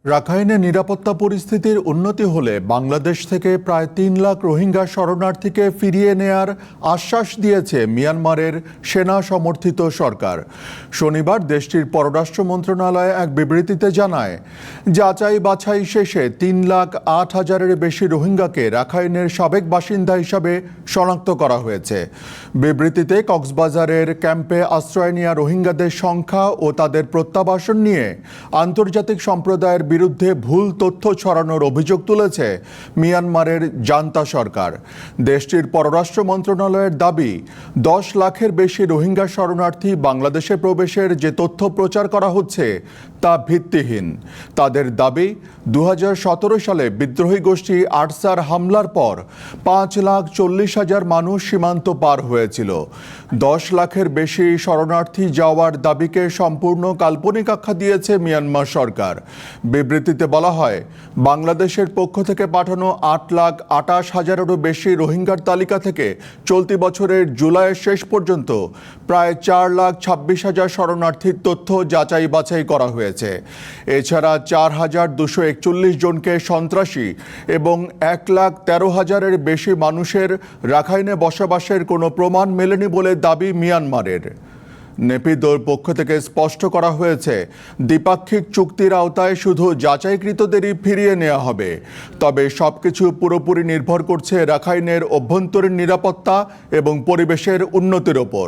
রাখাইনে নিরাপত্তা পরিস্থিতির উন্নতি হলে বাংলাদেশ থেকে প্রায় ৩ লাখ রোহিঙ্গা শরণার্থীকে ফিরিয়ে নেয়ার আশ্বাস দিয়েছে মিয়ানমারের সেনা সমর্থিত সরকার। শনিবার দেশটির পররাষ্ট্র মন্ত্রণালয় এক বিবৃতিতে জানায়, যাচাই বাছাই শেষে ৩,০৮,০০০-এর বেশি রোহিঙ্গাকে রাখাইনের সাবেক বাসিন্দা হিসাবে শনাক্ত করা হয়েছে। বিবৃতিতে কক্সবাজারের ক্যাম্পে আশ্রয় নেওয়া রোহিঙ্গাদের সংখ্যা ও তাদের প্রত্যাবাসন নিয়ে আন্তর্জাতিক সম্প্রদায়ের বিরুদ্ধে ভুল তথ্য ছড়ানোর অভিযোগ তুলেছে মিয়ানমারের জান্তা সরকার। দেশটির পররাষ্ট্র মন্ত্রণালয়ের দাবি, 10 লাখের বেশি রোহিঙ্গা শরণার্থী বাংলাদেশে প্রবেশের যে তথ্য প্রচার করা হচ্ছে তা ভিত্তিহীন। তাদের দাবি, 2017 সালে বিদ্রোহী গোষ্ঠী আরসার হামলার পর 5,40,000 মানুষ সীমান্ত পার হয়েছিল। 10 লাখের বেশি শরণার্থী যাওয়ার দাবিকে সম্পূর্ণ কাল্পনিক আখ্যা দিয়েছে মিয়ানমার সরকার। বিবৃতিতে বলা হয়, বাংলাদেশের পক্ষ থেকে পাঠানো 8,28,000-এরও বেশি রোহিঙ্গার তালিকা থেকে চলতি বছরের জুলাইয়ের শেষ পর্যন্ত প্রায় 4,26,000 শরণার্থীর তথ্য যাচাই বাছাই করা হয়েছে। এছাড়া 4,241 জনকে সন্ত্রাসী এবং 1,13,000-এর বেশি মানুষের রাখাইনে বসবাসের কোনো প্রমাণ মেলেনি বলে দাবি মিয়ানমারের। নেপিদোর পক্ষ থেকে স্পষ্ট করা হয়েছে, দ্বিপাক্ষিক চুক্তির আওতায় শুধু যাচাইকৃতদেরই ফিরিয়ে নেওয়া হবে। তবে সবকিছু পুরোপুরি নির্ভর করছে রাখাইনের অভ্যন্তরীণ নিরাপত্তা এবং পরিবেশের উন্নতির ওপর।